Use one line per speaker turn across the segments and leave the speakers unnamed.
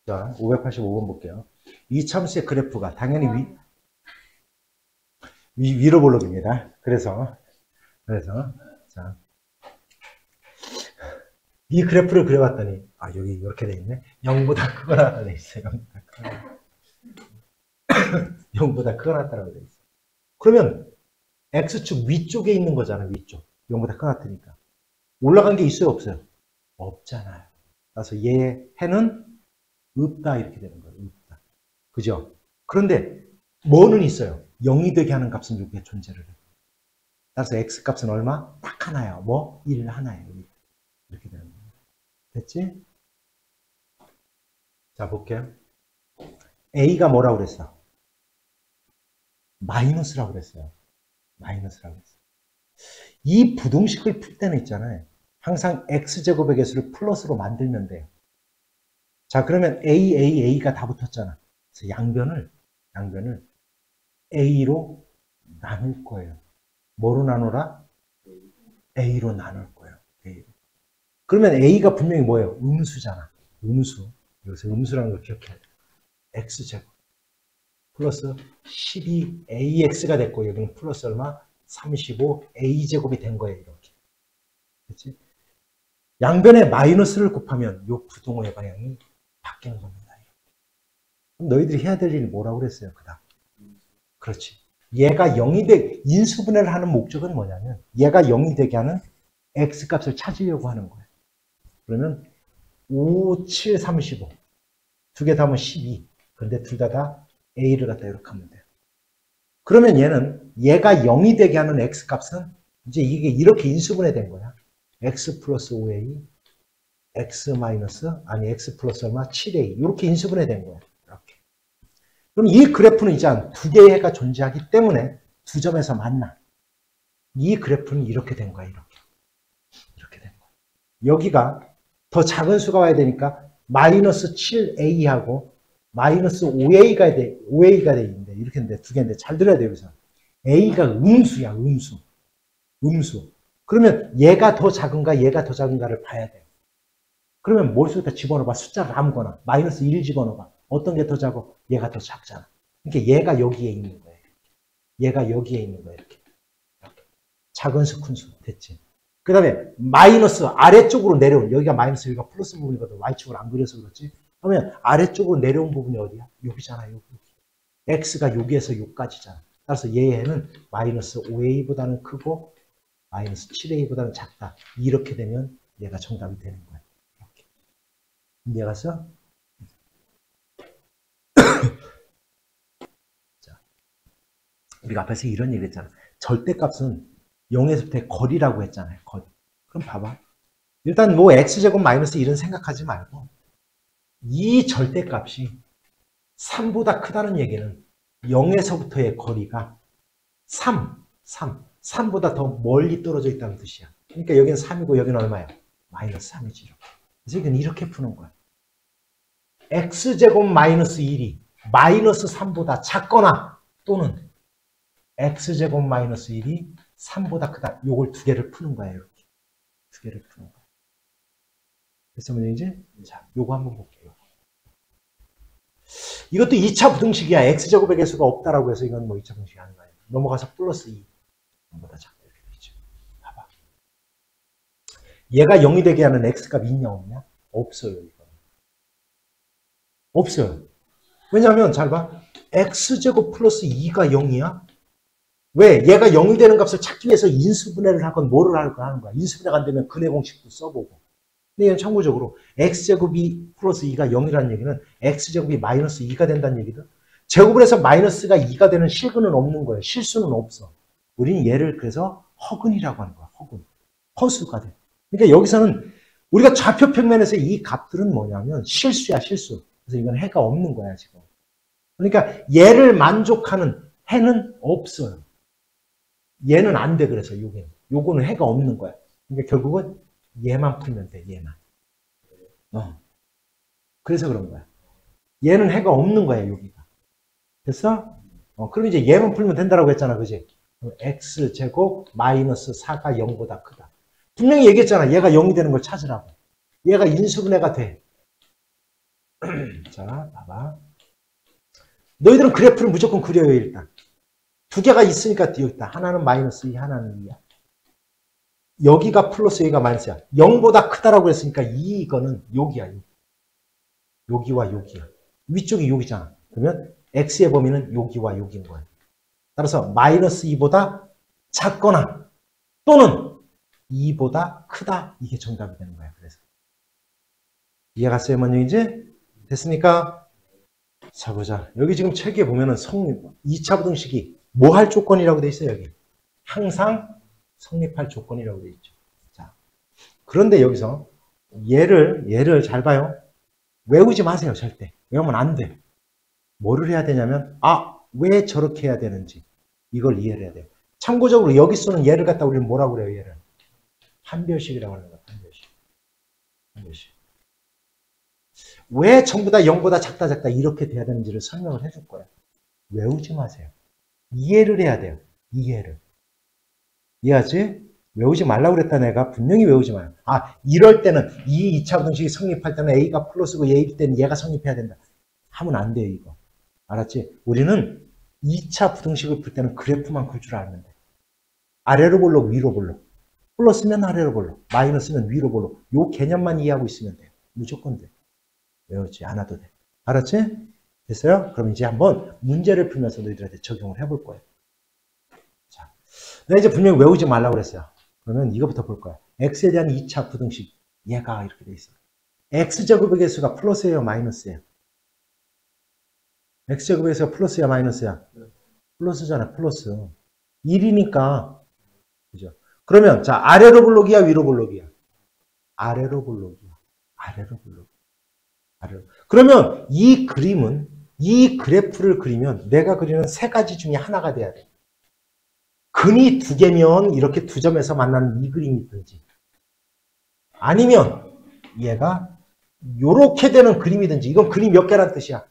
자, 585번 볼게요. 이 참수의 그래프가 당연히 위로 볼록입니다. 그래서, 자, 이 그래프를 그려봤더니, 여기 이렇게 돼 있네. 0보다 크거나 돼 있어요. 0보다 크거나 같다라고 돼 있어. 그러면, X축 위쪽에 있는 거잖아, 위쪽. 0보다 크거나 같으니까. 올라간 게 있어요, 없어요? 없잖아요. 그래서 얘 해는 없다, 이렇게 되는 거예요. 없다. 그죠? 그런데, 뭐는 있어요? 0이 되게 하는 값은 여기에 존재를 해요. 따라서 X 값은 얼마? 딱 하나예요. 뭐? 1 하나예요. 1. 이렇게 되는 거예요. 됐지? 자, 볼게요. A가 뭐라고 그랬어? 마이너스라고 그랬어요. 마이너스라고 그랬어요. 이 부등식을 풀 때는 있잖아요. 항상 X제곱의 개수를 플러스로 만들면 돼요. 자, 그러면 A가 다 붙었잖아. 그래서 양변을 A로 나눌 거예요. 뭐로 나누라? A로 나눌 거예요. A로. 그러면 A가 분명히 뭐예요? 음수잖아. 음수. 여기서 음수라는 걸 기억해야 돼요. X제곱. 플러스 12AX가 됐고, 여기는 플러스 얼마? 35A제곱이 된 거예요, 이렇게. 그렇지? 양변에 마이너스를 곱하면 요 부동호의 방향이 바뀌는 겁니다. 그럼 너희들이 해야 될 일이 뭐라고 그랬어요, 그다음? 그렇지. 얘가 0이 인수분해를 하는 목적은 뭐냐면, 얘가 0이 되게 하는 X값을 찾으려고 하는 거예요. 그러면 5, 7, 35. 두 개 다 하면 12. 그런데 둘 다 A를 갖다 이렇게 하면 돼요. 그러면 얘가 0이 되게 하는 X값은 이제 이게 이렇게 인수분해 된 거야. X 플러스 5A, X 플러스 얼마? 7A. 이렇게 인수분해 된 거야. 이렇게. 그럼 이 그래프는 이제 두 개의 해가 존재하기 때문에 두 점에서 만나. 이 그래프는 이렇게 된 거야. 이렇게 된 거야. 여기가 더 작은 수가 와야 되니까 마이너스 7A하고 마이너스 5A가 돼 있는데, 이렇게 했는데, 두 개인데, 잘 들어야 돼요, 여기서. A가 음수야, 음수. 그러면 얘가 더 작은가, 얘가 더 작은가를 봐야 돼. 그러면 머릿속에다 집어넣어봐. 숫자를 아무거나. 마이너스 1 집어넣어봐. 어떤 게 더 작고, 얘가 더 작잖아. 그러니까 얘가 여기에 있는 거예요. 얘가 여기에 있는 거예요, 이렇게. 작은 수, 큰 수. 됐지. 그 다음에 마이너스 아래쪽으로 내려온, 여기가 마이너스, 여기가 플러스 부분이거든. Y축으로 안 그려서 그렇지. 그러면 아래쪽으로 내려온 부분이 어디야? 여기잖아, 여기. X가 여기에서 여기까지잖아. 따라서 얘는 마이너스 5A보다는 크고 마이너스 7A보다는 작다. 이렇게 되면 얘가 정답이 되는 거야. 이렇게. 이해갔어? 자, 우리가 앞에서 이런 얘기 했잖아. 절대값은 0에서부터의 거리라고 했잖아요. 거리. 그럼 봐봐. 일단 뭐 X제곱 마이너스 1은 생각하지 말고 이 절대값이 3보다 크다는 얘기는 0에서부터의 거리가 3보다 더 멀리 떨어져 있다는 뜻이야. 그러니까 여기는 3이고 여기는 얼마야? 마이너스 3이지. 그래서 이건 이렇게 푸는 거야. X제곱 마이너스 1이 마이너스 3보다 작거나 또는 X제곱 마이너스 1이 3보다 크다. 요걸 두 개를 푸는 거야. 이렇게. 두 개를 푸는 거야. 그래서 이제 자, 요거 한번 볼게요. 이것도 2차 부등식이야. X제곱의 개수가 없다라고 해서 이건 뭐 2차 부등식이 아닌 거예요. 넘어가서 플러스 2. 보다 작다 이렇게 되죠. 봐봐. 얘가 0이 되게 하는 X값이 있냐 없냐? 없어요. 이거. 없어요. 왜냐하면 잘 봐. X제곱 플러스 2가 0이야? 왜? 얘가 0이 되는 값을 찾기 위해서 인수분해를 하건 뭐를 하는 거야. 인수분해가 안 되면 근해 공식도 써보고. 근데 이건 참고적으로 X제곱이 플러스 2가 0이라는 얘기는 X제곱이 마이너스 2가 된다는 얘기든 제곱을 해서 마이너스가 2가 되는 실근은 없는 거예요. 실수는 없어. 우리는 얘를 그래서 허근이라고 하는 거야. 허근. 허수가 돼. 그러니까 여기서는 우리가 좌표 평면에서 이 값들은 뭐냐면 실수야, 실수. 그래서 이건 해가 없는 거야, 지금. 그러니까 얘를 만족하는 해는 없어요. 얘는 안 돼, 그래서 요게는. 요거는 해가 없는 거야. 그러니까 결국은 얘만 풀면 돼, 얘만. 그래서 그런 거야. 얘는 해가 없는 거야, 여기가. 됐어? 그럼 이제 얘만 풀면 된다라고 했잖아, 그지? X제곱 마이너스 4가 0보다 크다. 분명히 얘기했잖아. 얘가 0이 되는 걸 찾으라고. 얘가 인수분해가 돼. 자, 봐봐. 너희들은 그래프를 무조건 그려요, 일단. 두 개가 있으니까 여기 있다. 하나는 마이너스 2, 하나는 2야. 여기가 플러스, 여기가 마이너스야. 0보다 크다라고 했으니까 이거는 여기야. 여기와 여기야. 위쪽이 여기잖아. 그러면 x의 범위는 여기와 여기인 거야. 따라서 마이너스 2보다 작거나 또는 2보다 크다. 이게 정답이 되는 거야. 그래서 이해가 갔어요, 먼저 됐습니까? 자, 보자. 여기 지금 책에 보면은 2차 부등식이 뭐 할 조건이라고 돼 있어요, 여기. 항상 성립할 조건이라고 돼 있죠. 자, 그런데 여기서 얘를 잘 봐요. 외우지 마세요, 절대. 외우면 안 돼. 뭐를 해야 되냐면, 왜 저렇게 해야 되는지 이걸 이해를 해야 돼요. 참고적으로 여기 쓰는 얘를 갖다 우리는 뭐라고 그래요, 얘를? 판별식이라고 하는 거야, 판별식. 판별식. 왜 전부 다 0보다 작다 이렇게 돼야 되는지를 설명을 해줄 거예요. 외우지 마세요. 이해를 해야 돼요. 이해를. 이해하지? 외우지 말라고 그랬다 내가. 분명히 외우지 마요. 이럴 때는 이 2차 부등식이 성립할 때는 A가 플러스고 A일 때는 얘가 성립해야 된다. 하면 안 돼요, 이거. 알았지? 우리는 2차 부등식을 풀 때는 그래프만 그릴 줄 알면 돼. 아래로 볼록, 위로 볼록. 플러스면 아래로 볼록, 마이너스면 위로 볼록. 요 개념만 이해하고 있으면 돼요. 무조건 돼. 외우지 않아도 돼. 알았지? 됐어요? 그럼 이제 한번 문제를 풀면서 너희들한테 적용을 해볼 거예요. 자, 내가 이제 분명히 외우지 말라고 그랬어요. 그러면 이거부터 볼 거야. x에 대한 2차 부등식. 얘가 이렇게 돼 있어. x제곱의 개수가 플러스예요, 마이너스예요? x제곱의 개수가 플러스야, 마이너스야? 플러스잖아, 플러스. 1이니까. 그죠? 그러면, 자, 아래로 볼록이야, 위로 볼록이야? 아래로 볼록이야. 아래로 볼록. 아래로. 그러면 이 그림은, 이 그래프를 그리면 내가 그리는 세 가지 중에 하나가 돼야 돼. 근이 두 개면 이렇게 두 점에서 만나는 이 그림이 있든지, 아니면 얘가 요렇게 되는 그림이든지. 이건 그림 몇 개란 뜻이야?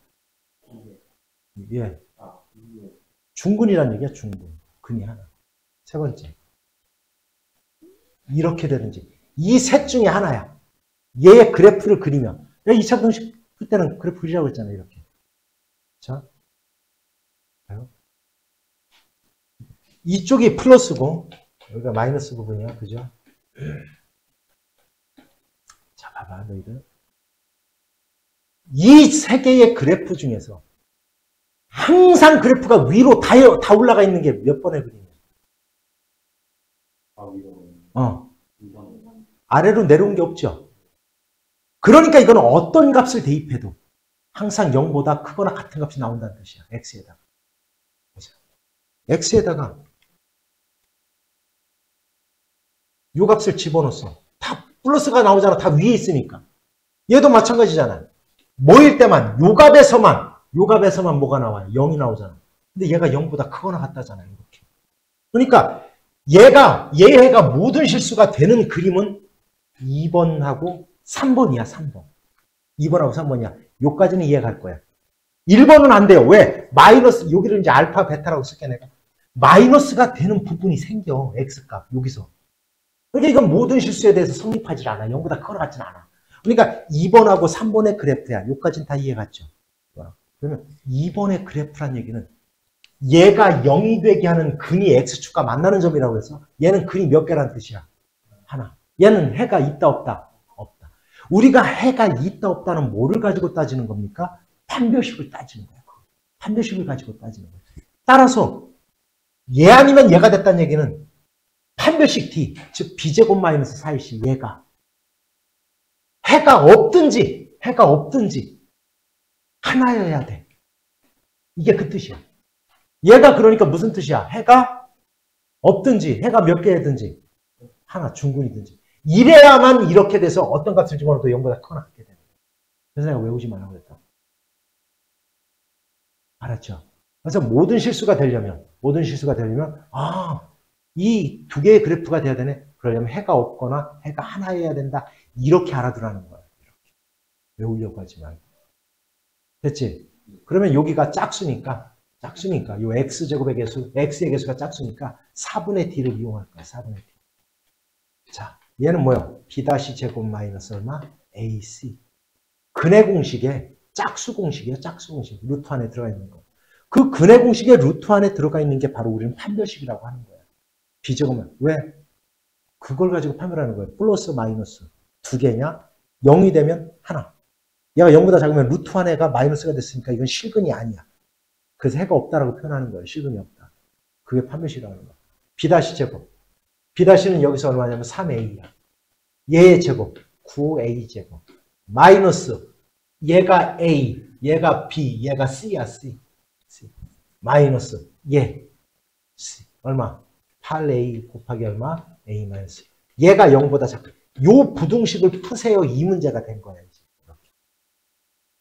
예. 중근이란 얘기야, 중근. 근이 하나. 세 번째. 이렇게 되든지. 이 셋 중에 하나야. 얘의 그래프를 그리면. 내가 2차 부등식 풀 때는 그래프 그리라고 했잖아요, 이렇게. 자. 봐요. 이쪽이 플러스고, 여기가 마이너스 부분이야, 그죠? 자, 봐봐, 너희들. 이 세 개의 그래프 중에서 항상 그래프가 위로 다 올라가 있는 게 몇 번의 그림이야? 아래로 내려온 게 없죠. 그러니까 이건 어떤 값을 대입해도 항상 0보다 크거나 같은 값이 나온다는 뜻이야. x에다가. x에다가 이 값을 집어넣었어. 다 플러스가 나오잖아. 다 위에 있으니까. 얘도 마찬가지잖아. 뭐일 때만, 요 값에서만 뭐가 나와요? 0이 나오잖아. 근데 얘가 0보다 크거나 같다잖아요. 이렇게. 그러니까 얘가 모든 실수가 되는 그림은 2번하고 3번이야, 3번. 2번하고 3번이야. 요까지는 이해갈 거야. 1번은 안 돼요. 왜? 마이너스, 여기를 이제 알파, 베타라고 쓸게, 내가. 마이너스가 되는 부분이 생겨. X값, 여기서. 그러니까 이건 모든 실수에 대해서 성립하지 않아. 0보다 크거나 같지는 않아. 그러니까 2번하고 3번의 그래프야. 요까지는 다 이해갔죠. 그러면 2번의 그래프란 얘기는 얘가 0이 되게 하는 근이 X축과 만나는 점이라고 해서 얘는 근이 몇 개란 뜻이야? 하나. 얘는 해가 있다 없다? 없다. 우리가 해가 있다 없다는 뭐를 가지고 따지는 겁니까? 판별식을 따지는 거야. 판별식을 가지고 따지는 거야. 따라서 얘 아니면 얘가 됐다는 얘기는 판별식 D, 즉 B제곱 마이너스 4일씩 얘가 해가 없든지 하나여야 돼. 이게 그 뜻이야. 얘가 그러니까 무슨 뜻이야? 해가 없든지 해가 몇 개든지 하나, 중근이든지 이래야만 이렇게 돼서 어떤 값을 집어넣어도 0보다 크거나 같게 되는 거야. 그래서 내가 외우지 말라고 했다. 알았죠? 그래서 모든 실수가 되려면 이 두 개의 그래프가 돼야 되네. 그러려면 해가 없거나 해가 하나여야 된다. 이렇게 알아두라는 거야. 이렇게. 외우려고 하지 말고. 됐지? 그러면 여기가 짝수니까 요 x제곱의 개수, x의 개수가 짝수니까 4분의 t를 이용할 거야. 4분의 t. 자, 얘는 뭐야? b-제곱 마이너스 얼마? ac. 근의 공식에 짝수 공식이에요. 짝수 공식. 루트 안에 들어가 있는 거. 그 근의 공식의 루트 안에 들어가 있는 게 바로 우리는 판별식이라고 하는 거예요. 비제곱만. 왜? 그걸 가지고 판별하는 거예요. 플러스 마이너스. 두 개냐? 0이 되면 하나. 얘가 0보다 작으면 루트 안에가 마이너스가 됐으니까 이건 실근이 아니야. 그래서 해가 없다라고 표현하는 거예요. 실근이 없다. 그게 판별식이라고 하는 거예요. B' 제곱. B'는 여기서 얼마냐면 3A야. 얘의 제곱. 9A 제곱. 마이너스. 얘가 A, 얘가 B, 얘가 C야, C. 마이너스. 얘. C. 얼마? 8A 곱하기 얼마? A 마이너스. 얘가 0보다 작다. 요 부등식을 푸세요. 이 문제가 된 거야, 이제. 이렇게.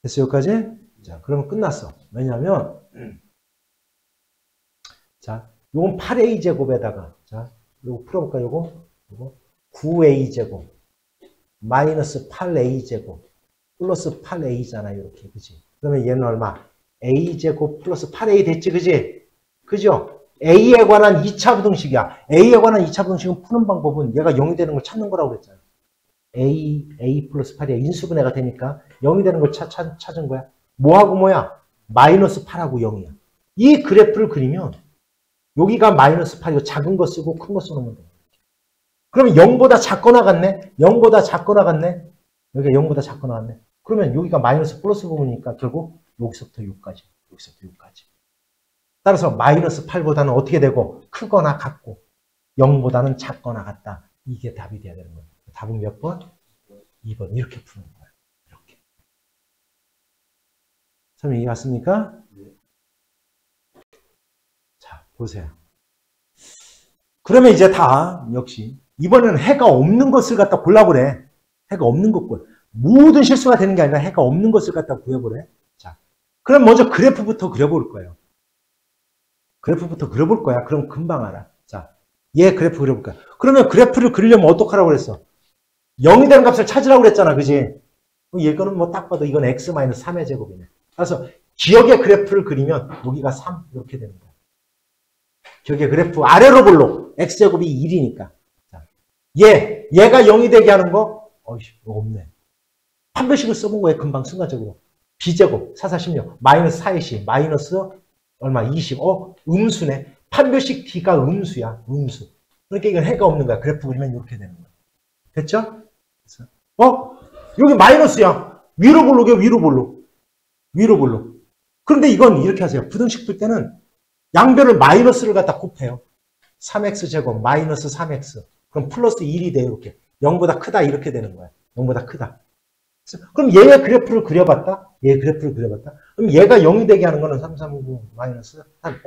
됐어요, 여기까지? 자, 그러면 끝났어. 왜냐면, 자, 요건 8A 제곱에다가, 자, 요거 풀어볼까, 요거? 9A 제곱. 마이너스 8A 제곱. 플러스 8A잖아요, 이렇게. 그지? 그러면 얘는 얼마? A 제곱 플러스 8A 됐지, 그지? 그죠? A에 관한 2차 부등식이야. A에 관한 2차 부등식은 푸는 방법은 얘가 0이 되는 걸 찾는 거라고 그랬잖아. A 플러스 8이야. 인수분해가 되니까 0이 되는 걸 찾은 거야. 뭐하고 뭐야? 마이너스 8하고 0이야. 이 그래프를 그리면 여기가 마이너스 8이고 작은 거 쓰고 큰 거 써놓으면 돼. 그러면 0보다 작거나 같네? 0보다 작거나 같네? 여기가 0보다 작거나 같네? 그러면 여기가 마이너스 플러스 부분이니까 결국 여기서부터 여기까지, 여기서부터 여기까지. 따라서 마이너스 8보다는 어떻게 되고? 크거나 같고 0보다는 작거나 같다. 이게 답이 돼야 되는 거예요. 답은 몇 번? 2번. 이렇게 푸는 거예요. 이렇게. 선생님 이해 갔습니까? 자, 보세요. 그러면 이제 다 역시 이번에는 해가 없는 것을 갖다 골라보래. 해가 없는 것 골. 모든 실수가 되는 게 아니라 해가 없는 것을 갖다 구해보래. 자, 그럼 먼저 그래프부터 그려볼 거예요. 그래프부터 그려볼 거야. 그럼 금방 알아. 자, 얘 그래프 그려볼 거야. 그러면 그래프를 그리려면 어떡하라고 그랬어? 0이 되는 값을 찾으라고 그랬잖아. 그지? 이거는 뭐 딱 봐도 이건 x-3의 제곱이네. 그래서 기억의 그래프를 그리면 여기가 3 이렇게 되는 거야. 기억의 그래프 아래로 볼록 x제곱이 1이니까. 자, 얘가 0이 되게 하는 거? 어이씨, 이거 없네. 판별식을 써본 거예요. 금방 순간적으로. b제곱 4, 4, 16 마이너스 4의 마이너스 얼마? 20. 음수네. 판별식 D가 음수야. 음수. 그러니까 이건 해가 없는 거야. 그래프 그리면 이렇게 되는 거야. 됐죠? 여기 마이너스야. 위로 볼록이야. 위로 볼록. 위로 볼록. 그런데 이건 이렇게 하세요. 부등식 풀 때는 양변을 마이너스를 갖다 곱해요. 3x제곱 마이너스 3x. 그럼 플러스 1이 돼. 이렇게. 0보다 크다. 이렇게 되는 거야. 0보다 크다. 그럼 얘의 그래프를 그려봤다? 얘의 그래프를 그려봤다? 그럼 얘가 0이 되게 하는 거는 3, 3, 9 마이너스 3.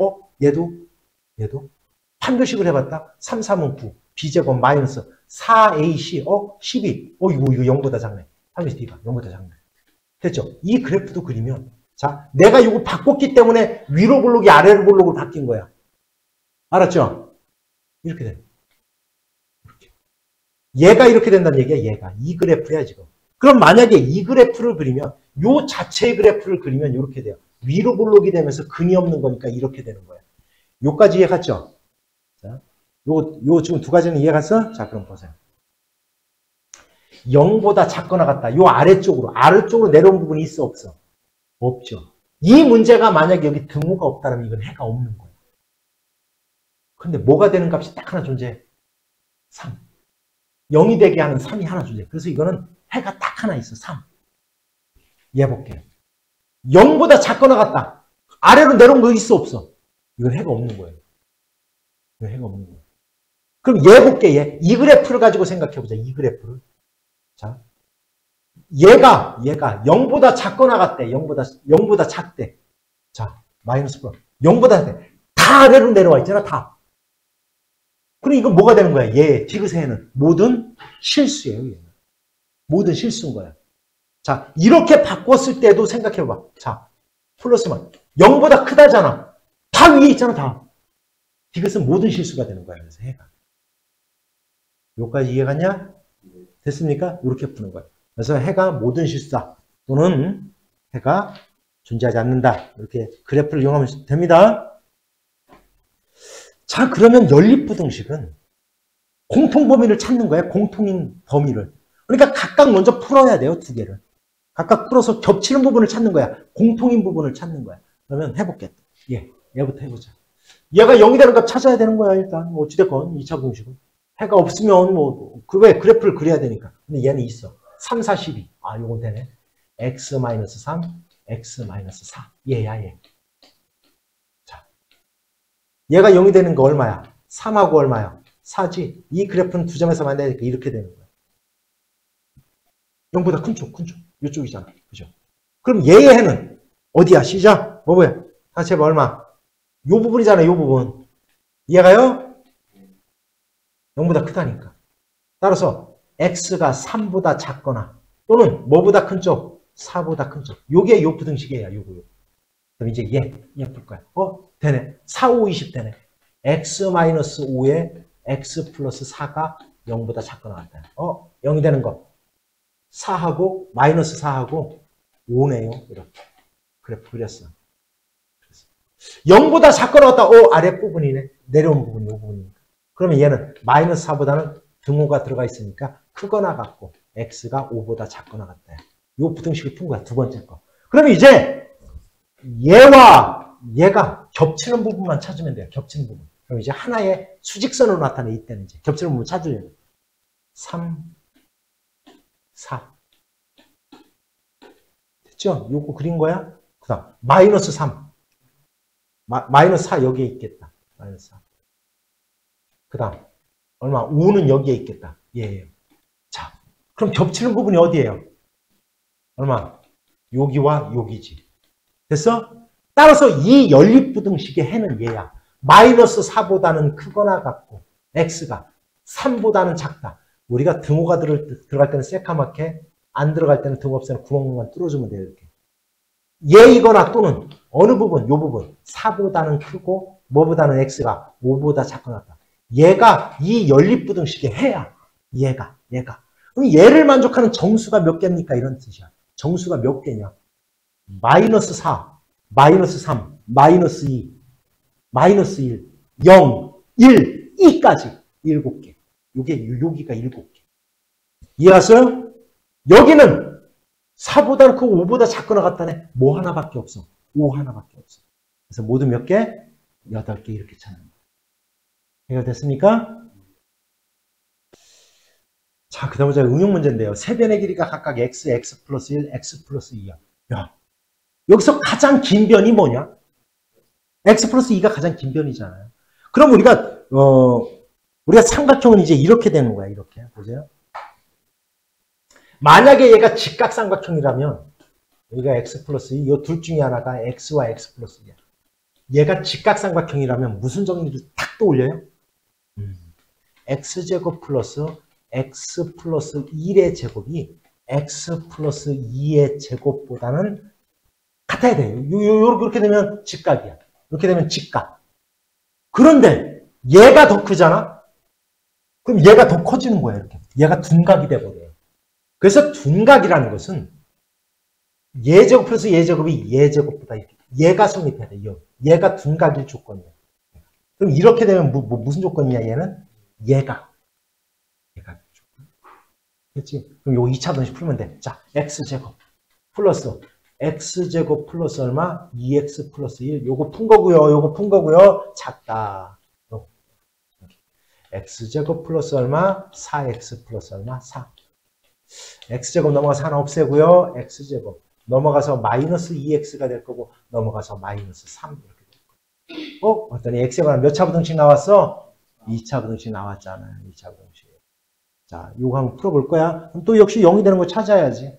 얘도? 판별식을 해봤다? 3, 3은 9. b제곱 마이너스 4ac. 12. 이거 0보다 작네. 판별식 D가 0보다 작네. 됐죠? 이 그래프도 그리면 자, 내가 이거 바꿨기 때문에 위로 볼록이 아래로 볼록으로 바뀐 거야. 알았죠? 이렇게 돼. 이렇게. 얘가 이렇게 된다는 얘기야, 얘가. 이 그래프야, 지금. 그럼 만약에 이 그래프를 그리면, 요 자체의 그래프를 그리면 이렇게 돼요. 위로 볼록이 되면서 근이 없는 거니까 이렇게 되는 거야. 요까지 이해 갔죠? 자, 요 지금 두 가지는 이해 갔어? 자, 그럼 보세요. 0보다 작거나 같다. 요 아래쪽으로 내려온 부분이 있어, 없어? 없죠. 이 문제가 만약에 여기 등호가 없다면 이건 해가 없는 거예요. 근데 뭐가 되는 값이 딱 하나 존재해? 3. 0이 되게 하는 3이 하나 존재해. 그래서 이거는 해가 딱 하나 있어. 3. 얘 볼게요. 0보다 작거나 같다. 아래로 내려온 거 있어, 없어? 이건 해가 없는 거예요. 이건 해가 없는 거예요. 그럼 얘 볼게, 얘. 이 그래프를 가지고 생각해보자. 이 그래프를. 자. 얘가 0보다 작거나 같대. 0보다 작대. 자, 마이너스 플러스. 0보다 작대. 다 아래로 내려와 있잖아, 다. 그럼 이건 뭐가 되는 거야? 얘, 디귿에는 모든 실수예요, 얘는. 모든 실수인 거야. 자, 이렇게 바꿨을 때도 생각해봐. 자, 플러스만 0보다 크다잖아. 다 위에 있잖아, 다. 디귿은 모든 실수가 되는 거야, 그래서 해가. 여기까지 이해가냐? 됐습니까? 이렇게 푸는 거야. 그래서 해가 모든 실수다. 또는 해가 존재하지 않는다. 이렇게 그래프를 이용하면 됩니다. 자, 그러면 연립부등식은 공통범위를 찾는 거예요. 공통인 범위를. 그러니까 각각 먼저 풀어야 돼요. 두 개를. 각각 풀어서 겹치는 부분을 찾는 거야. 공통인 부분을 찾는 거야. 그러면 해볼게. 얘부터 해보자. 얘가 0이 되는 값 찾아야 되는 거야, 일단. 뭐 어찌됐건, 2차 공식은. 해가 없으면 뭐, 왜 그래프를 그려야 되니까. 근데 얘는 있어. 3, 4, 12. 아, 요건 되네. x-3, x-4. 얘야, 얘. 자. 얘가 0이 되는 거 얼마야? 3하고 얼마야? 4지. 이 그래프는 두 점에서 만나야 되니까 이렇게 되는 거야. 0보다 큰 쪽. 이쪽이잖아. 그죠? 그럼 얘의 해는 어디야? C죠? 뭐야? 다시 해봐, 얼마? 요 부분이잖아, 요 부분. 얘가요? 0보다 크다니까. 따라서 x가 3보다 작거나 또는 뭐보다 큰 쪽? 4보다 큰 쪽. 요게 요 부등식이에요, 요거. 그럼 이제 얘 풀 거야. 되네. 4, 5, 20 되네. x-5에 x 플러스 4가 0보다 작거나 같다. 0이 되는 거. 4하고 마이너스 4하고 5네요. 이렇게. 그래프 그렸어. 0보다 작거나 같다. 아랫부분이네. 내려온 부분이 이 부분이니까. 그러면 얘는 마이너스 4보다는 등호가 들어가 있으니까 크거나 같고 x가 5보다 작거나 같다. 이 부등식을 푼 거야. 두 번째 거. 그러면 이제 얘와 얘가 겹치는 부분만 찾으면 돼요. 겹치는 부분. 그럼 이제 하나의 수직선으로 나타내 이때는 이제 겹치는 부분 찾으려면 3, 4 됐죠? 요거 그린 거야? 그 다음 마이너스 3 마이너스 4 여기에 있겠다. 마이너스 4 그 다음 얼마? 5는 여기에 있겠다. 얘예요. 자, 그럼 겹치는 부분이 어디예요? 얼마? 여기와 여기지. 됐어? 따라서 이 연립부등식의 해는 얘야. 마이너스 4보다는 크거나 같고 x가 3보다는 작다. 우리가 등호가 들어갈 때는 새까맣게 안 들어갈 때는 등호 없애는 구멍만 뚫어주면 돼요. 이렇게. 얘이거나 또는 어느 부분, 요 부분 4보다는 크고 뭐보다는 x가 5보다 작거나 같다. 얘가 이 연립부등식의 해야. 얘가. 그럼 얘를 만족하는 정수가 몇 개입니까? 이런 뜻이야. 정수가 몇 개냐? 마이너스 4, 마이너스 3, 마이너스 2, 마이너스 1, 0, 1, 2까지 7개. 여기가 7개. 이해갔어요? 여기는 4보다는 크고 5보다 작거나 같다네. 뭐 하나밖에 없어. 5 하나밖에 없어. 그래서 모두 몇 개? 8개 이렇게 찾는 거예요. 해결됐습니까? 자, 그 다음에 응용 문제인데요. 세 변의 길이가 각각 x, x 플러스 1, x 플러스 2야. 야, 여기서 가장 긴 변이 뭐냐? x 플러스 2가 가장 긴 변이잖아요. 그럼 우리가 삼각형은 이제 이렇게 되는 거야. 이렇게. 보세요. 만약에 얘가 직각삼각형이라면 여기가 x 플러스 2, 이 둘 중에 하나가 x와 x 플러스 2야. 얘가 직각삼각형이라면 무슨 정리를 탁 떠올려요? x제곱 플러스 x 플러스 1의 제곱이 x 플러스 2의 제곱보다는 같아야 돼요. 이렇게 되면 직각이야. 이렇게 되면 직각. 그런데 얘가 더 크잖아? 그럼 얘가 더 커지는 거야. 이렇게. 얘가 둔각이 돼버려요. 그래서 둔각이라는 것은 얘제곱 플러스 얘제곱이 얘제곱보다 이렇게. 얘가 성립해야 돼. 얘가 둔각일 조건이야. 그럼 이렇게 되면 무슨 조건이냐? 얘는 얘가 조건. 그렇지? 그럼 요 2차 분식 풀면 돼. 자, x제곱 플러스 x제곱 플러스 얼마? 2x 플러스 1. 요거 푼 거고요. 작다. x제곱 플러스 얼마? 4x 플러스 얼마? 4. x제곱 넘어가서 하나 없애고요. x제곱 넘어가서 마이너스 2x가 될 거고 넘어가서 마이너스 3 이렇게 될 거고. 어떠니? x가 몇 차 부등식 나왔어? 2차 부등식 나왔잖아요. 2차 부등식. 자, 요거 한번 풀어볼 거야. 그럼 또 역시 0이 되는 거 찾아야지.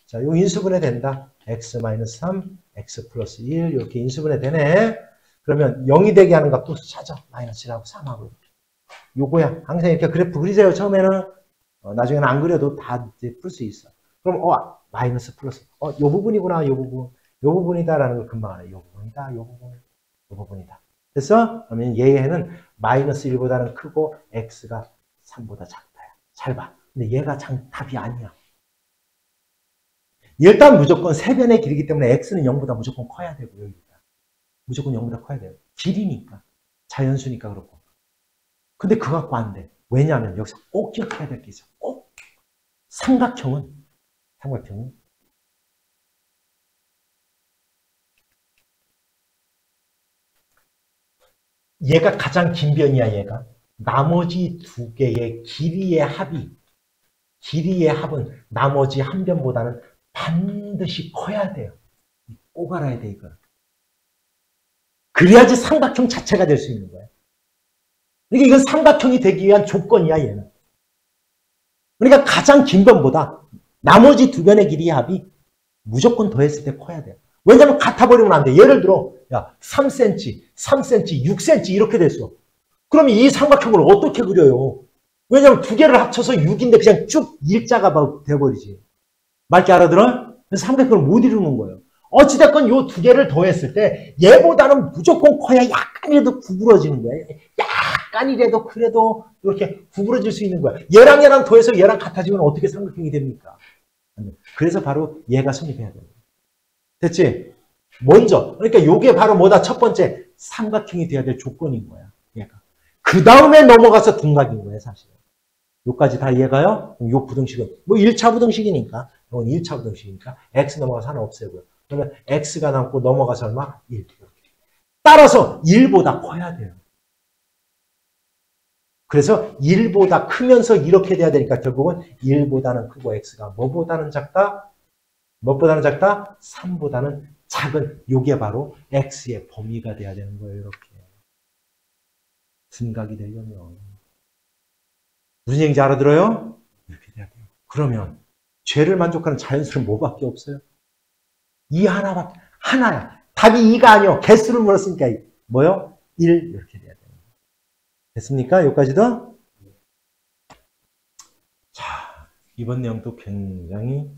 자, 요 인수분해 된다. x-3, x 플러스 1 이렇게 인수분해 되네. 그러면 0이 되게 하는 값도 찾아. 마이너스 1하고 3하고. 요거야. 항상 이렇게 그래프 그리세요. 처음에는. 나중에는 안 그려도 다 풀 수 있어. 그럼 마이너스 플러스. 요 부분이구나. 요 부분. 요 부분이다라는 걸 금방 알아. 요 부분이다. 요 부분. 요 부분이다. 됐어? 그러면 얘는 마이너스 1보다는 크고 x가 3보다 작다야. 잘 봐. 근데 얘가 답이 아니야. 일단 무조건 세변의 길이기 때문에 x는 0보다 무조건 커야 되고요. 일단. 무조건 0보다 커야 돼요. 길이니까. 자연수니까 그렇고. 근데 그거 갖고 안 돼. 왜냐하면 여기서 꼭 기억해야 될 게 있어. 꼭 삼각형은 얘가 가장 긴 변이야, 얘가. 나머지 두 개의 길이의 합은 나머지 한 변보다는 반드시 커야 돼요. 꼭 알아야 돼, 이걸. 그래야지 삼각형 자체가 될 수 있는 거예요. 그러니까 이건 삼각형이 되기 위한 조건이야, 얘는. 그러니까 가장 긴 변보다 나머지 두 변의 길이의 합이 무조건 더했을 때 커야 돼요. 왜냐면 같아버리면 안 돼. 예를 들어, 야, 3cm, 3cm, 6cm 이렇게 됐어. 그럼 이 삼각형을 어떻게 그려요? 왜냐면 두 개를 합쳐서 6인데 그냥 쭉 일자가 되어버리지. 맑게 알아들어? 그래서 삼각형을 못 이루는 거예요. 어찌됐건 요 두 개를 더했을 때 얘보다는 무조건 커야 약간이라도 구부러지는 거예요. 약간이라도 그래도 이렇게 구부러질 수 있는 거야. 얘랑 더해서 얘랑 같아지면 어떻게 삼각형이 됩니까? 그래서 바로 얘가 성립해야 돼요. 됐지? 먼저. 그러니까 요게 바로 뭐다? 첫 번째 삼각형이 돼야 될 조건인 거야. 얘가. 그 다음에 넘어가서 둔각인 거예요, 사실. 요까지 다 이해가요? 요 부등식은 뭐 1차 부등식이니까 이건 1차 부등식이니까 x 넘어가서 하나 없애고요. 그러면 x가 남고 넘어가서 얼마? 1. 따라서 1보다 커야 돼요. 그래서 1보다 크면서 이렇게 돼야 되니까 결국은 1보다는 크고 x가 뭐보다는 작다? 뭐보다는 작다? 3보다는 작은 요게 바로 x의 범위가 돼야 되는 거예요. 이렇게. 둔각이 되려면. 무슨 얘기인지 알아들어요? 이렇게 돼야 돼요. 그러면 죄를 만족하는 자연수는 뭐밖에 없어요? 이 하나밖에, 하나야. 답이 2가 아니요. 개수를 물었으니까 뭐요? 1 이렇게 돼야 돼요. 됐습니까? 여기까지도? 자, 이번 내용도 굉장히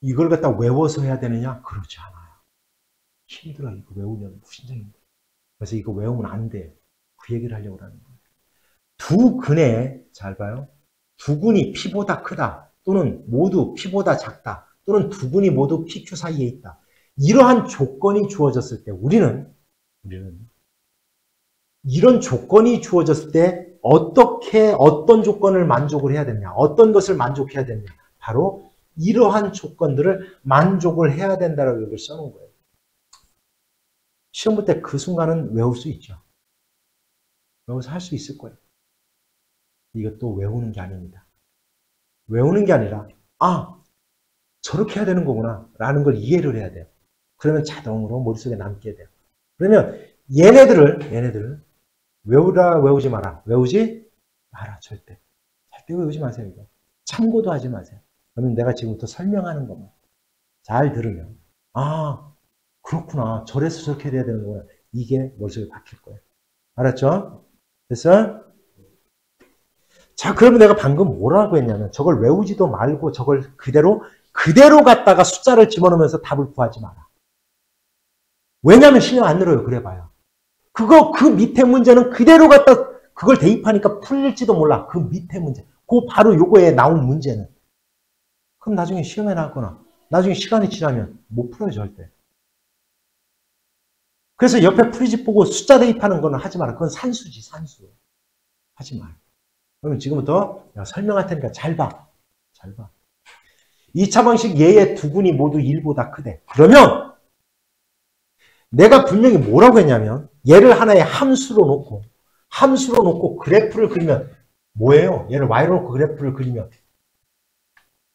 이걸 갖다 외워서 해야 되느냐? 그렇지 않아요. 힘들어. 이거 외우면 무신장인 거예요. 그래서 이거 외우면 안 돼요. 그 얘기를 하려고 하는 거예요. 두 근에, 잘 봐요. 두 근이 P보다 크다. 또는 모두 P보다 작다. 또는 두 근이 모두 PQ 사이에 있다. 이러한 조건이 주어졌을 때 우리는 이런 조건이 주어졌을 때 어떤 조건을 만족을 해야 되느냐. 어떤 것을 만족해야 되느냐. 바로 이러한 조건들을 만족을 해야 된다라고 여기를 써놓은 거예요. 시험 볼 때 그 순간은 외울 수 있죠. 외워서 할 수 있을 거예요. 이것도 외우는 게 아닙니다. 외우는 게 아니라 저렇게 해야 되는 거구나 라는 걸 이해를 해야 돼요. 그러면 자동으로 머릿속에 남게 돼요. 그러면 얘네들을 외우지 마라. 외우지 마라. 절대 외우지 마세요. 이거. 참고도 하지 마세요. 그러면 내가 지금부터 설명하는 것만 잘 들으면 그렇구나. 저래서 저렇게 해야 되는 거구나. 이게 머릿속에 박힐 거예요. 알았죠? 됐어? 자, 그러면 내가 방금 뭐라고 했냐면 저걸 외우지도 말고 저걸 그대로 갖다가 숫자를 집어넣으면서 답을 구하지 마라. 왜냐하면 신경 안 늘어요. 그래봐요. 그 밑에 문제는 그대로 갖다 그걸 대입하니까 풀릴지도 몰라. 그 밑에 문제. 바로 요거에 나온 문제는. 그럼 나중에 시험에 나왔거나 나중에 시간이 지나면 못 풀어요. 절대. 그래서 옆에 풀이집 보고 숫자 대입하는 거는 하지 마라. 그건 산수지. 산수. 하지 마. 그러면 지금부터 설명할 테니까 잘 봐. 잘 봐. 2차 방식 얘의 두 근이 모두 1보다 크대. 그러면 내가 분명히 뭐라고 했냐면 얘를 하나의 함수로 놓고 그래프를 그리면 뭐예요? 얘를 y로 놓고 그래프를 그리면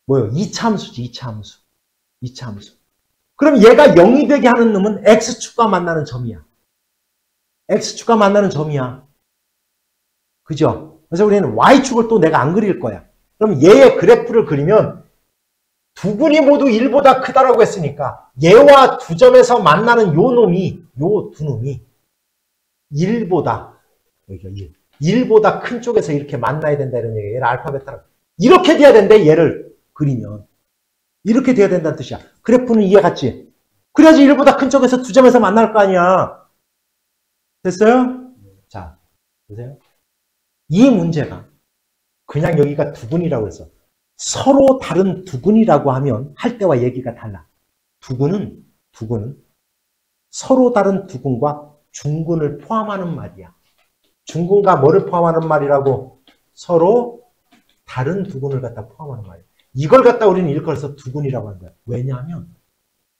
뭐예요? 2차 함수지. 2차 함수. 2차 함수. 그럼 얘가 0이 되게 하는 놈은 x축과 만나는 점이야. x축과 만나는 점이야. 그죠? 그래서 우리는 y축을 또 내가 안 그릴 거야. 그럼 얘의 그래프를 그리면 두 근이 모두 1보다 크다라고 했으니까 얘와 두 점에서 만나는 요 두 놈이 1보다 여기가 1보다 큰 쪽에서 이렇게 만나야 된다 이런 얘기예요. 얘를 알파 베타라고. 이렇게 돼야 된대. 얘를 그리면 이렇게 돼야 된다는 뜻이야. 그래프는 이해 갔지? 그래야지 1보다 큰 쪽에서 두 점에서 만날 거 아니야. 됐어요? 자, 보세요. 이 문제가 그냥 여기가 두 근이라고 해서 서로 다른 두 근이라고 하면 할 때와 얘기가 달라. 두 근은 서로 다른 두 근과 중근을 포함하는 말이야. 중근과 뭐를 포함하는 말이라고? 서로 다른 두 근을 갖다 포함하는 말이야. 이걸 갖다 우리는 일컬어서 두 근이라고 하는 거야. 왜냐하면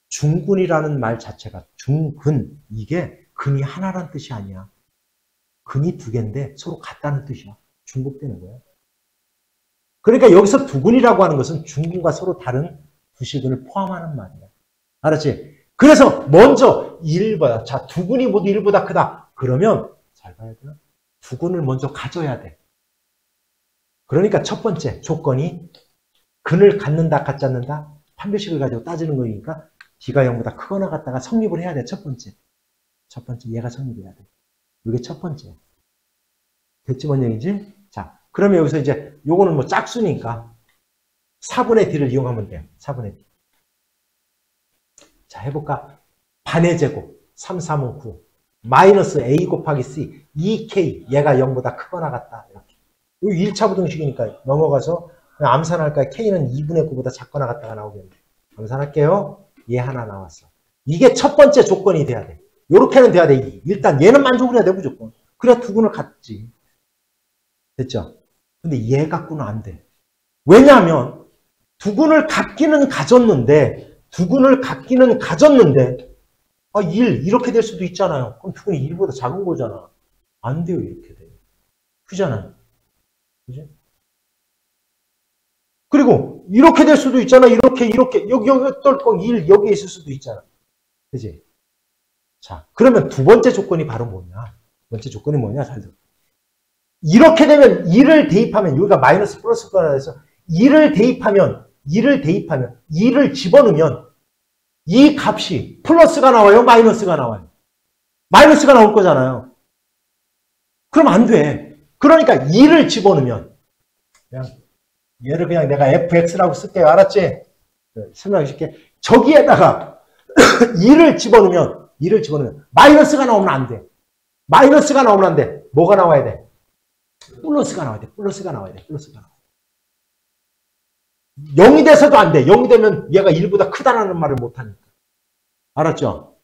중근이라는 말 자체가 중근, 이게 근이 하나란 뜻이 아니야. 근이 두 개인데 서로 같다는 뜻이야. 중복되는 거예요. 그러니까 여기서 두근이라고 하는 것은 중근과 서로 다른 두실근을 포함하는 말이야. 알았지? 그래서 먼저 1보다, 자, 두근이 모두 1보다 크다. 그러면 잘 봐야 돼요. 두근을 먼저 가져야 돼. 그러니까 첫 번째 조건이 근을 갖는다, 갖지 않는다? 판별식을 가지고 따지는 거니까 D가 0보다 크거나 같다가 성립을 해야 돼. 첫 번째. 첫 번째, 얘가 성립해야 돼. 이게 첫 번째. 됐지, 뭔 얘기지? 자, 그러면 여기서 이제 요거는 뭐 짝수니까 4분의 D를 이용하면 돼요. 4분의 D. 자, 해볼까? 반의 제곱, 3, 3은 9. 마이너스 A 곱하기 C, 2K, 얘가 0보다 크거나 같다. 이렇게. 이거 1차 부등식이니까 넘어가서 그냥 암산할까요? K는 2분의 9보다 작거나 같다가 나오겠네. 암산할게요. 얘 하나 나왔어. 이게 첫 번째 조건이 돼야 돼. 요렇게는 돼야 돼. 일단 얘는 만족을 해야 돼, 무조건. 그래야 두근을 갖지. 됐죠? 근데 얘 갖고는 안 돼. 왜냐하면 두근을 갖기는 가졌는데 아, 1 이렇게 될 수도 있잖아요. 그럼 두근이 1보다 작은 거잖아. 안 돼요, 이렇게 돼요. 그잖아요. 그지? 그리고 이렇게 될 수도 있잖아. 이렇게 여기 똘똘 1 여기에 있을 수도 있잖아. 그지? 자, 그러면 두 번째 조건이 바로 뭐냐? 두 번째 조건이 뭐냐? 잘 들어. 이렇게 되면 2를 대입하면 여기가 마이너스 플러스가 해서 2를 대입하면 2를 집어넣으면 이 값이 플러스가 나와요? 마이너스가 나와요? 마이너스가 나올 거잖아요. 그럼 안 돼. 그러니까 2를 집어넣으면 얘를 그냥 내가 fx라고 쓸게요. 알았지? 설명해줄게. 저기에다가 2를 집어넣으면 마이너스가 나오면 안 돼. 마이너스가 나오면 안 돼. 뭐가 나와야 돼? 플러스가 나와야 돼. 플러스가 나와야 돼. 0이 돼서도 안 돼. 0이 되면 얘가 1보다 크다라는 말을 못하니까. 알았죠?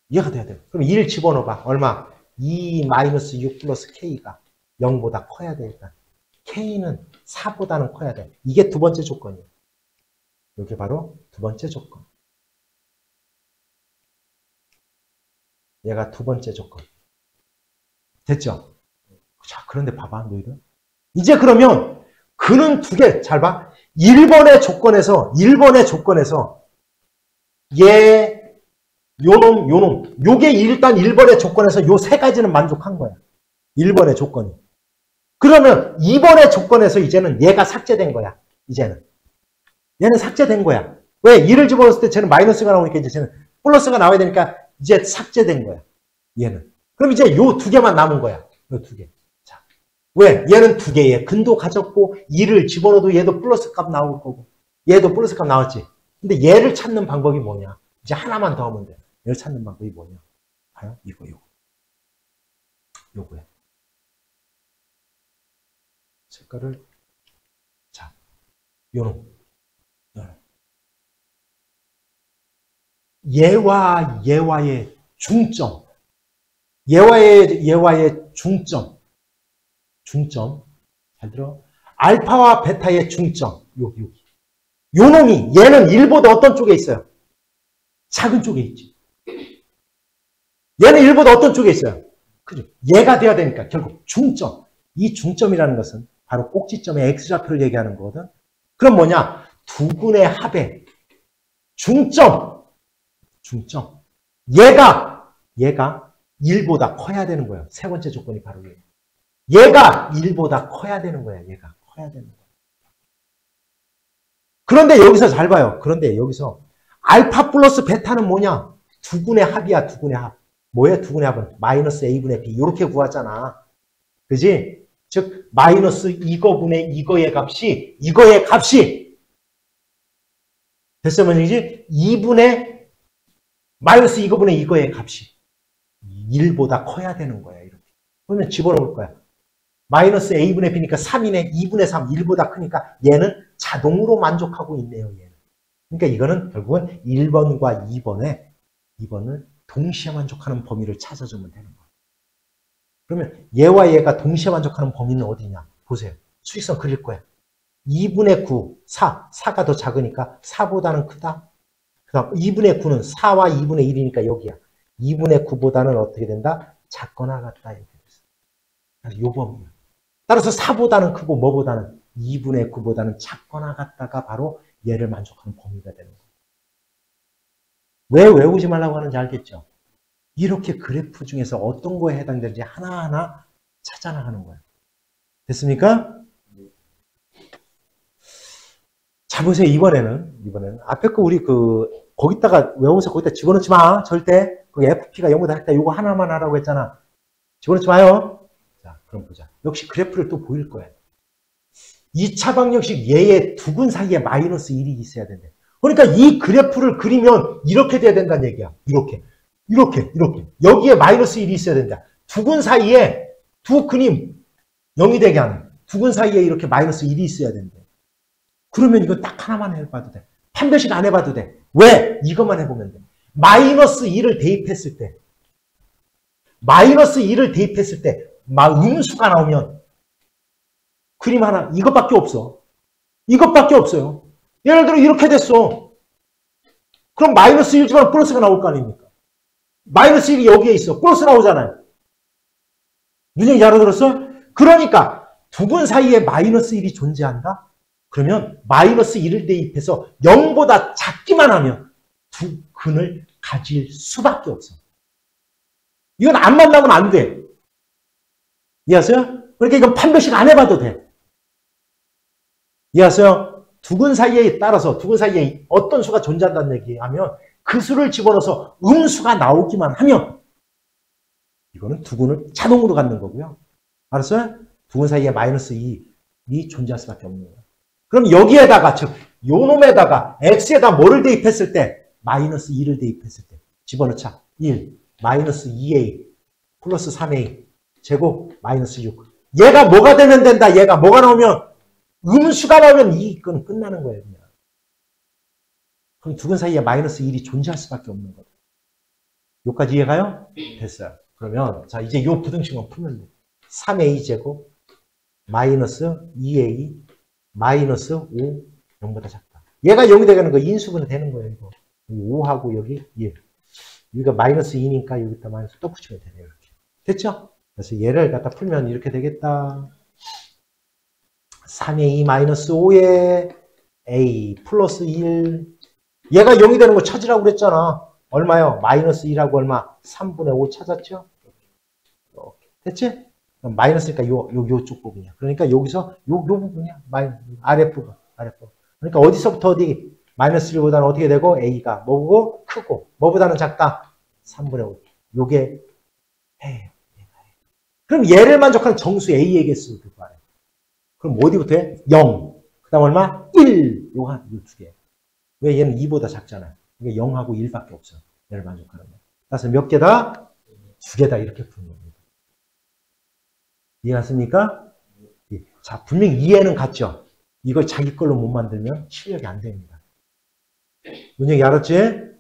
이해가 돼야 돼. 그럼 1 집어넣어봐. 얼마? 2-6 플러스 K가 0보다 커야 되니까. K는 4보다는 커야 돼. 이게 두 번째 조건이에요. 이게 바로 두 번째 조건. 얘가 두 번째 조건. 됐죠? 자, 그런데 봐봐, 너희들. 이제 그러면 그는 두 개, 잘 봐. 1번의 조건에서 얘, 요놈. 요게 일단 1번의 조건에서 요 세 가지는 만족한 거야. 1번의 조건이. 그러면 2번의 조건에서 이제는 얘가 삭제된 거야. 이제는. 얘는 삭제된 거야. 왜? 2를 집어넣었을 때 쟤는 마이너스가 나오니까 이제 쟤는 플러스가 나와야 되니까 이제 삭제된 거야. 얘는. 그럼 이제 요 두 개만 남은 거야. 요 두 개. 자. 왜? 얘는 두 개의 근도 가졌고 2를 집어넣어도 얘도 플러스 값 나올 거고 얘도 플러스 값 나왔지. 근데 얘를 찾는 방법이 뭐냐? 이제 하나만 더 하면 돼. 얘를 찾는 방법이 뭐냐? 봐요? 요거야. 색깔을 자, 요놈. 얘와의 중점. 얘와의 중점. 잘 들어. 알파와 베타의 중점. 여기. 요 놈이 얘는 1보다 어떤 쪽에 있어요? 작은 쪽에 있지. 얘는 1보다 어떤 쪽에 있어요? 그죠? 얘가 돼야 되니까 결국 중점. 이 중점이라는 것은 바로 꼭지점의 x좌표를 얘기하는 거거든. 그럼 뭐냐? 두 근의 합의 중점. 얘가 1보다 커야 되는 거예요. 세 번째 조건이 바로 얘가 1보다 커야 되는 거야. 얘가 커야 되는 거야. 그런데 여기서 잘 봐요. 그런데 여기서 알파 플러스 베타는 뭐냐? 두 근의 합이야. 두 근의 합. 뭐야? 두 근의 합은 마이너스 a분의 b 이렇게 구하잖아. 그지? 즉 마이너스 이거분의 이거의 값이 됐어 말이지? 2분의 마이너스 이거분의 이거의 값이 1보다 커야 되는 거야. 이렇게. 그러면 집어넣을 거야. 마이너스 a분의 b니까 3이네. 2분의 3, 1보다 크니까 얘는 자동으로 만족하고 있네요. 얘는. 그러니까 이거는 결국은 1번과 2번을 동시에 만족하는 범위를 찾아주면 되는 거야. 그러면 얘와 얘가 동시에 만족하는 범위는 어디냐? 보세요. 수직선 그릴 거야. 2분의 9, 4가 더 작으니까 4보다는 크다. 그 다음 2분의 9는 4와 2분의 1이니까 여기야. 2분의 9보다는 어떻게 된다? 작거나 같다 이렇게 됐어요. 요 범위야. 따라서 4보다는 크고 뭐보다는 2분의 9보다는 작거나 같다가 바로 얘를 만족하는 범위가 되는 거예요. 왜 외우지 말라고 하는지 알겠죠? 이렇게 그래프 중에서 어떤 거에 해당되는지 하나하나 찾아나가는 거예요. 됐습니까? 자, 보세요. 이번에는 앞에 거 우리 거기다가 외우면서 거기다 집어넣지 마. 절대. FP가 0보다 작다. 이거 하나만 하라고 했잖아. 집어넣지 마요. 자, 그럼 보자. 역시 그래프를 또 보일 거예요. 2차 방정식 얘의 두근 사이에 마이너스 1이 있어야 된대. 그러니까 이 그래프를 그리면 이렇게 돼야 된다는 얘기야. 이렇게. 여기에 마이너스 1이 있어야 된다. 두근 사이에 두 근이 0이 되게 하는. 두근 사이에 이렇게 마이너스 1이 있어야 된대. 그러면 이거 딱 하나만 해봐도 돼. 판별식 안 해봐도 돼. 왜? 이것만 해보면 돼. 마이너스 2를 대입했을 때 음수가 나오면 그림 하나 이것밖에 없어. 이것밖에 없어요. 예를 들어 이렇게 됐어. 그럼 마이너스 1지만 플러스가 나올 거 아닙니까? 마이너스 1이 여기에 있어. 플러스 나오잖아요. 무슨 얘기 알아들었어? 그러니까 두근 사이에 마이너스 1이 존재한다? 그러면 마이너스 1을 대입해서 0보다 작기만 하면 두 근을 가질 수밖에 없어. 이건 안 만나면 안 돼. 이해하세요? 그러니까 이건 판별식 안 해봐도 돼. 이해하세요? 두근 사이에 따라서 두근 사이에 어떤 수가 존재한다는 얘기하면 그 수를 집어넣어서 음수가 나오기만 하면 이거는 두근을 자동으로 갖는 거고요. 알았어요? 두근 사이에 마이너스 2이 존재할 수밖에 없는 거예요. 그럼 여기에다가 즉 요놈에다가 x에다 뭐를 대입했을 때 마이너스 2를 대입했을 때 집어넣자. 1 마이너스 2a 플러스 3a 제곱 마이너스 6 얘가 뭐가 되면 된다. 얘가 뭐가 나오면 음수가 나오면 이건 끝나는 거예요. 그냥. 그럼 두근 사이에 마이너스 1이 존재할 수밖에 없는 거예요. 여기까지 이해가요? 됐어요. 그러면 자 이제 요 부등식만 풀면 돼. 3a 제곱 마이너스 2a 마이너스 5 0보다 작다. 얘가 0이 되는 거 인수분해 되는 거예요. 이거 5하고 여기 1. 여기가 마이너스 2니까 여기다 마이너스 또 붙이면 되네요. 이렇게. 됐죠? 그래서 얘를 갖다 풀면 이렇게 되겠다. 3a 마이너스 5에 a 플러스 1. 얘가 0이 되는 거 찾으라고 그랬잖아. 얼마요? 마이너스 2라고 얼마? 3분의 5 찾았죠? 이렇게. 됐지? 마이너스니까 요쪽 부분이야. 그러니까 여기서 요 부분이야. 아랫부분. 그러니까 어디서부터 어디? 마이너스 1보다는 어떻게 되고? a가 뭐고? 크고. 뭐보다는 작다? 3분의 5. 요게 해요. 그럼 얘를 만족하는 정수 a의 개수 그거 알아요. 그럼 어디부터 해? 0. 그 다음 얼마? 1. 요거 두 개. 왜 얘는 2보다 작잖아요. 이게 0하고 1밖에 없어. 얘를 만족하는 거. 그래서 몇 개다? 두 개다. 이렇게 푸는 겁니다. 이해갔습니까? 자, 분명히 이해는 갔죠? 이걸 자기 걸로 못 만들면 실력이 안 됩니다. 문제기 알았지?